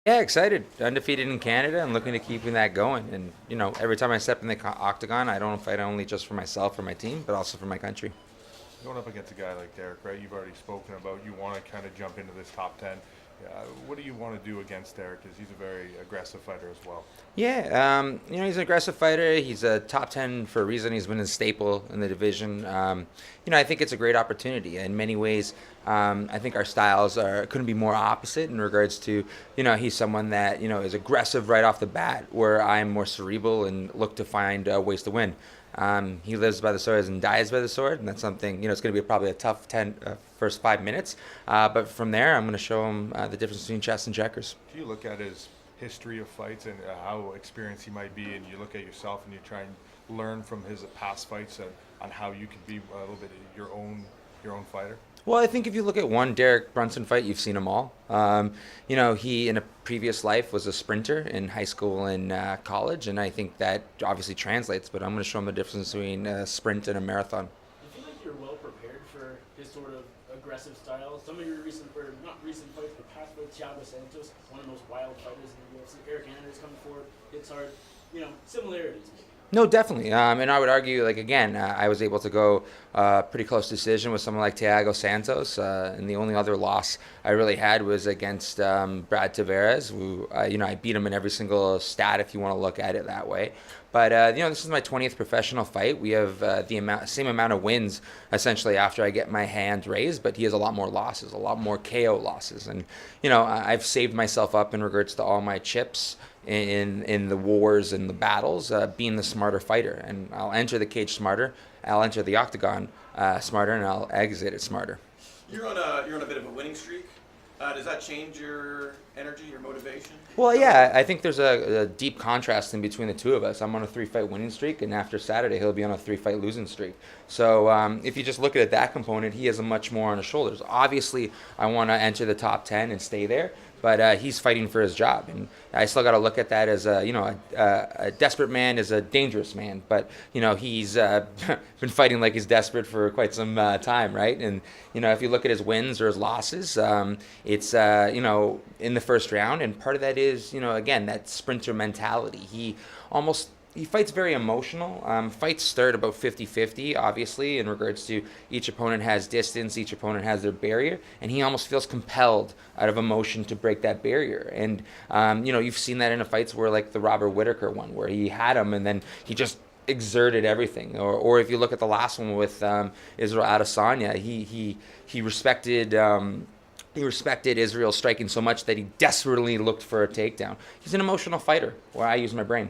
Yeah, excited. Undefeated in Canada and looking to keeping that going. And, every time I step in the octagon, I don't fight only just for myself or my team, but also for my country. Going up against a guy like Derek, right? You've already spoken about you want to kind of jump into this top 10. What do you want to do against Derek? Because he's a very aggressive fighter as well. Yeah, he's an aggressive fighter. He's a top 10 for a reason. He's been a staple in the division. I think it's a great opportunity. In many ways, I think our styles couldn't be more opposite in regards to, he's someone that, is aggressive right off the bat, where I'm more cerebral and look to find ways to win. He lives by the sword and dies by the sword, and that's something, it's going to be probably a tough first 5 minutes. But from there, I'm going to show him the difference between chess and checkers. Do you look at his history of fights and how experienced he might be, and you look at yourself and you try and learn from his past fights on how you can be a little bit your own fighter? Well, I think if you look at one Derek Brunson fight, you've seen them all. He in a previous life was a sprinter in high school and college, and I think that obviously translates. But I'm going to show him the difference between a sprint and a marathon. Do you feel like you're well prepared for his sort of aggressive style? Some of your recent, or not recent fights, but past fights, Thiago Santos, one of the most wild fighters in the UFC. Eric Anders coming forward, it's hard. Similarities maybe. No, definitely. And I would argue, like, again, I was able to go pretty close decision with someone like Thiago Santos. And the only other loss I really had was against Brad Tavares, who, I beat him in every single stat if you want to look at it that way. But, this is my 20th professional fight. We have the same amount of wins, essentially, after I get my hand raised, but he has a lot more losses, a lot more KO losses. And, I've saved myself up in regards to all my chips in the wars and the battles, being the smarter fighter. And I'll enter the cage smarter, I'll enter the octagon smarter, and I'll exit it smarter. You're on a bit of a winning streak. Does that change your energy, your motivation? Well, yeah, I think there's a deep contrast in between the two of us. I'm on a 3-fight winning streak, and after Saturday, he'll be on a 3-fight losing streak. So if you just look at that component, he has a much more on his shoulders. Obviously, I want to enter the top 10 and stay there, but he's fighting for his job, and I still got to look at that as a desperate man is a dangerous man. But he's been fighting like he's desperate for quite some time, right? And if you look at his wins or his losses, it's in the first round, and part of that is again that sprinter mentality. He fights very emotional. Fights start about 50-50, obviously, in regards to each opponent has distance, each opponent has their barrier, and he almost feels compelled out of emotion to break that barrier. And, you've seen that in the fights where, like the Robert Whittaker one, where he had him and then he just exerted everything. Or if you look at the last one with Israel Adesanya, he respected... He respected Israel striking so much that he desperately looked for a takedown. He's an emotional fighter, where I use my brain.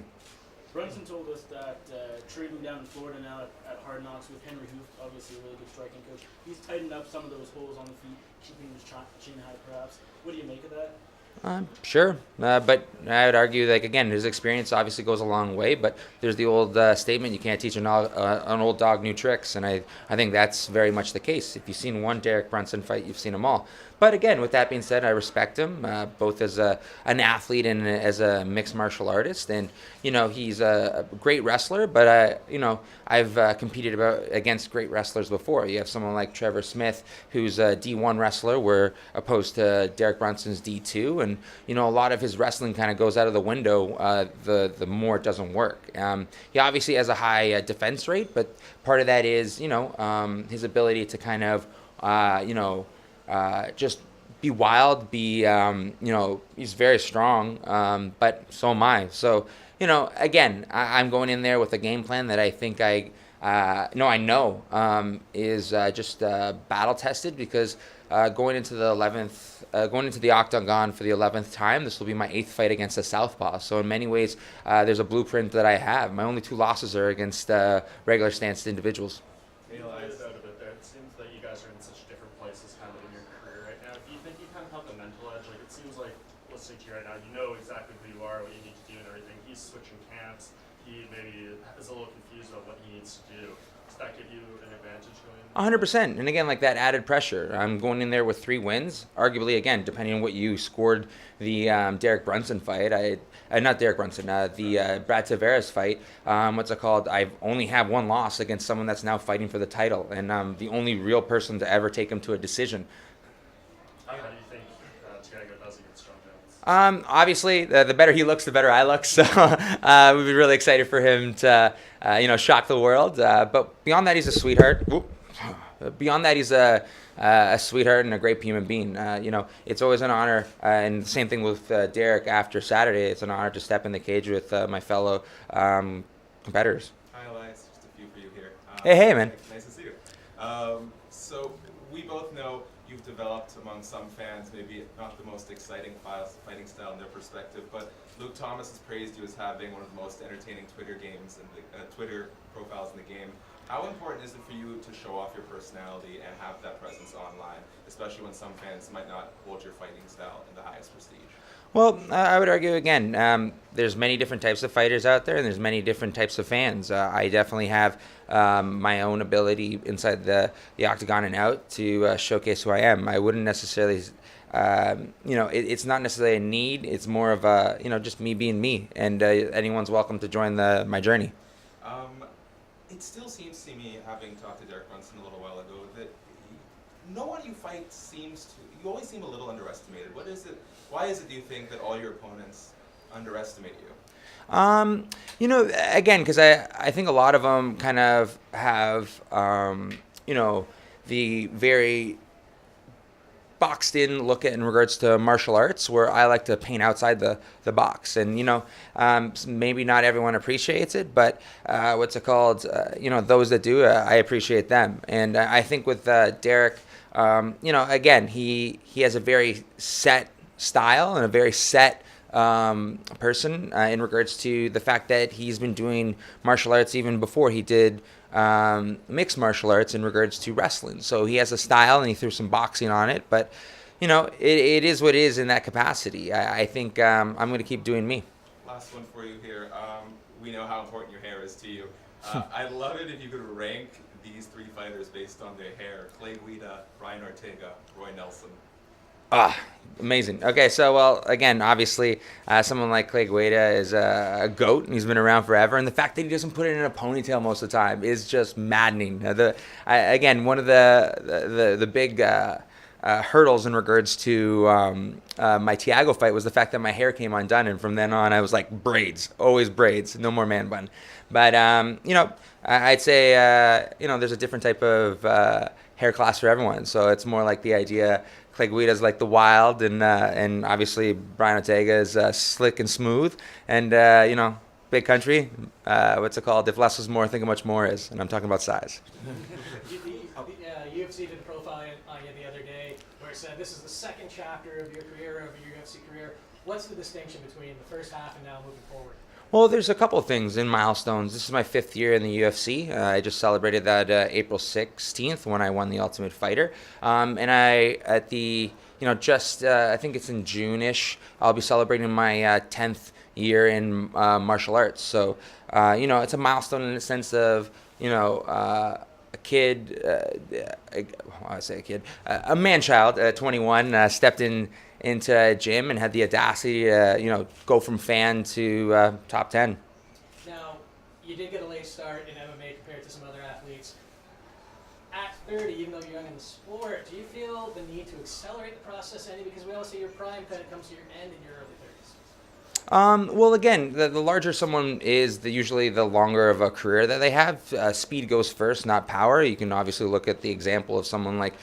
Brunson told us that trading down in Florida now at Hard Knocks with Henry Hoof, obviously a really good striking coach, he's tightened up some of those holes on the feet, keeping his chin high perhaps. What do you make of that? Sure, but I would argue, like, again, his experience obviously goes a long way, but there's the old statement, you can't teach an old dog new tricks, and I think that's very much the case. If you've seen one Derek Brunson fight, you've seen them all. But again, with that being said, I respect him, both as an athlete and as a mixed martial artist, and, he's a great wrestler, but, I've competed against great wrestlers before. You have someone like Trevor Smith, who's a D1 wrestler, where opposed to Derek Brunson's D2, and a lot of his wrestling kind of goes out of the window the more it doesn't work. He obviously has a high defense rate, but part of that is his ability to kind of just be wild, he's very strong, but so am I. So again, I'm going in there with a game plan that I think I know is just battle tested, because going into the octagon for the 11th time, this will be my 8th fight against a southpaw. So in many ways, there's a blueprint that I have. My only 2 losses are against regular stanced individuals. Elias out a bit there. It seems that you guys are in such different places kind of in your career right now. Do you think you kind of have the mental edge? Like, it seems like, listening to you right now, you know exactly who you are, what you need to do and everything. He's switching camps. He maybe is a little confused about what he needs to do. Does that give you an advantage going in? 100%. And again, like that added pressure. I'm going in there with 3 wins. Arguably, again, depending on what you scored the Derek Brunson fight, not Derek Brunson, the Brad Tavares fight. What's it called? I only have 1 loss against someone that's now fighting for the title, and I'm the only real person to ever take him to a decision. How do you think Thiago does against John Jones? Obviously, the better he looks, the better I look. So we'd be really excited for him to, shock the world. But beyond that, he's a sweetheart. Whoop. Beyond that, he's a sweetheart and a great human being. It's always an honor, and the same thing with Derek after Saturday. It's an honor to step in the cage with my fellow competitors. Hi, Elias. Just a few for you here. Hey, man. Nice to see you. So we both know you've developed among some fans maybe not the most exciting fighting style in their perspective, but Luke Thomas has praised you as having one of the most entertaining Twitter games and Twitter profiles in the game. How important is it for you to show off your personality and have that presence online, especially when some fans might not hold your fighting style in the highest prestige? Well, I would argue again, there's many different types of fighters out there, and there's many different types of fans. I definitely have my own ability inside the octagon and out to showcase who I am. I wouldn't necessarily, it's not necessarily a need. It's more of a, just me being me, and anyone's welcome to join my journey. It still seems to me, having talked to Derek Brunson a little while ago, that no one you fight you always seem a little underestimated. What is it? Why is it, do you think, that all your opponents underestimate you? Again, because I think a lot of them kind of have, the very boxed in look at in regards to martial arts, where I like to paint outside the box. And, maybe not everyone appreciates it, but those that do, I appreciate them. And I think with Derek, again, he has a very set style and a very set person in regards to the fact that he's been doing martial arts even before he did mixed martial arts in regards to wrestling. So he has a style and he threw some boxing on it, but it is what it is in that capacity. I think I'm going to keep doing me. Last one for you here. We know how important your hair is to you. I'd love it if you could rank these three fighters based on their hair: Clay Guida, Brian Ortega, Roy Nelson. Amazing. Okay, so, well, again, obviously, someone like Clay Guida is a GOAT, and he's been around forever, and the fact that he doesn't put it in a ponytail most of the time is just maddening. Again, one of the big hurdles in regards to my Thiago fight was the fact that my hair came undone, and from then on, I was like, braids, always braids, no more man bun. But, I'd say, there's a different type of hair class for everyone, so it's more like the idea. Clay Guida's like the wild, and obviously Brian Ortega is slick and smooth, and big country. What's it called? If less was more, think how much more is, and I'm talking about size. UFC did a profile on you the other day where it said this is the second chapter of your career, of your UFC career. What's the distinction between the first half and now moving forward? Well, there's a couple of things in milestones. This is my 5th year in the UFC. I just celebrated that April 16th when I won the Ultimate Fighter. And I think it's in June-ish, I'll be celebrating my 10th year in martial arts. So, it's a milestone in the sense of, a kid, a man-child at 21 stepped into a gym and had the audacity to, go from fan to top 10. Now, you did get a late start in MMA compared to some other athletes. At 30, even though you're young in the sport, do you feel the need to accelerate the process any? Because we all see your prime kind of comes to your end in your early 30s. Well, again, the larger someone is, usually the longer of a career that they have. Speed goes first, not power. You can obviously look at the example of someone like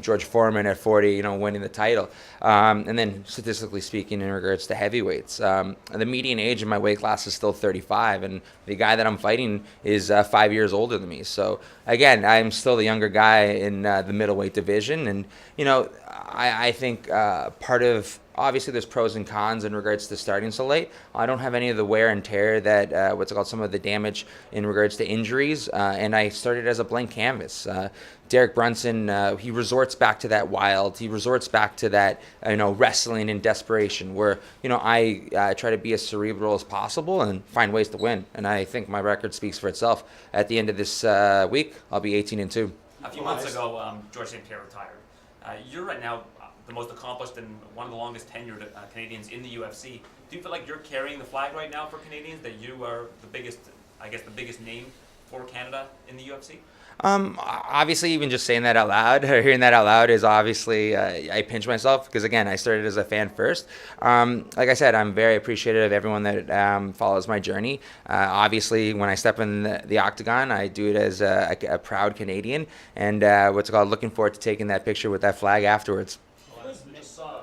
George Foreman at 40, winning the title. And then statistically speaking, in regards to heavyweights, the median age in my weight class is still 35, and the guy that I'm fighting is 5 years older than me. So again, I'm still the younger guy in the middleweight division, and I think part of, obviously, there's pros and cons in regards to starting so late. I don't have any of the wear and tear that, some of the damage in regards to injuries, and I started as a blank canvas. Derek Brunson, he resorts back to that wild. He resorts back to that, wrestling and desperation, where, I try to be as cerebral as possible and find ways to win. And I think my record speaks for itself. At the end of this week, I'll be 18-2. A few months ago, George St. Pierre retired. You're right now the most accomplished and one of the longest tenured Canadians in the UFC. Do you feel like you're carrying the flag right now for Canadians, that you are the biggest name for Canada in the UFC? Obviously, even just saying that out loud or hearing that out loud is obviously, I pinch myself because, again, I started as a fan first. Like I said, I'm very appreciative of everyone that follows my journey. Obviously, when I step in the octagon, I do it as a proud Canadian, and looking forward to taking that picture with that flag afterwards. Elias, we just saw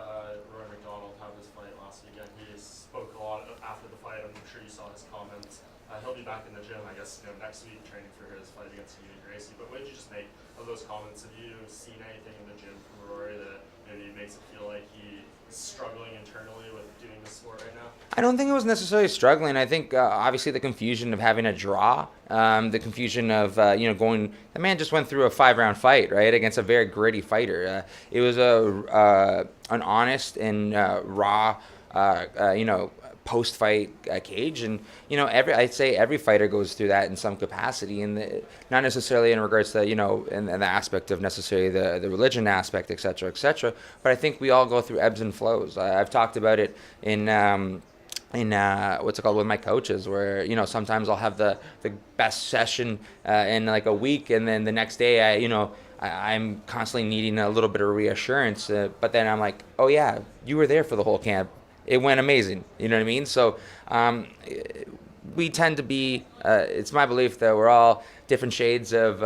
Roy McDonald have his fight last weekend. He spoke a lot after the fight. I'm sure you saw his comments. He'll be back in the gym, I guess, next week training for his fight against Gracie. But what did you just make of those comments? Have you seen anything in the gym from Rory that maybe makes it feel like he is struggling internally with doing this sport right now? I don't think it was necessarily struggling. I think obviously the confusion of having a draw, the confusion of going. The man just went through a 5-round fight, right, against a very gritty fighter. It was an honest and raw, post-fight cage, and I'd say every fighter goes through that in some capacity, and not necessarily in regards to in the aspect of necessarily the religion aspect, etc., etc. But I think we all go through ebbs and flows. I've talked about it in with my coaches, where sometimes I'll have the best session in like a week, and then the next day I'm constantly needing a little bit of reassurance, but then I'm like, oh yeah, you were there for the whole camp. It went amazing. You know what I mean? So we tend to be, it's my belief that we're all different shades of,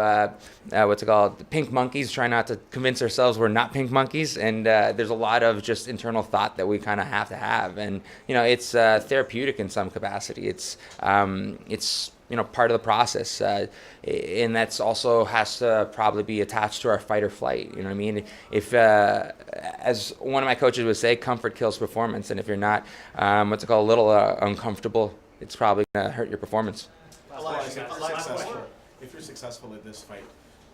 pink monkeys, trying not to convince ourselves we're not pink monkeys. And there's a lot of just internal thought that we kind of have to have. And, it's therapeutic in some capacity. It's part of the process. And that's also has to probably be attached to our fight or flight. You know what I mean? If, as one of my coaches would say, comfort kills performance. And if you're not, a little uncomfortable, it's probably going to hurt your performance. Elias, if you're successful at this fight,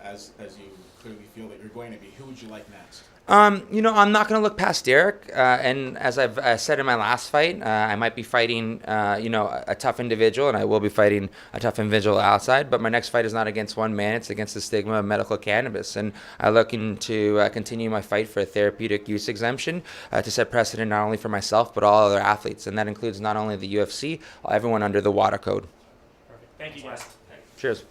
as you clearly feel that you're going to be, who would you like next? I'm not going to look past Derek. And as I've said in my last fight, I might be fighting, a tough individual, and I will be fighting a tough individual outside. But my next fight is not against one man; it's against the stigma of medical cannabis. And I'm looking to continue my fight for a therapeutic use exemption to set precedent not only for myself but all other athletes, and that includes not only the UFC, everyone under the water code. Perfect. Thank you, guys. Cheers.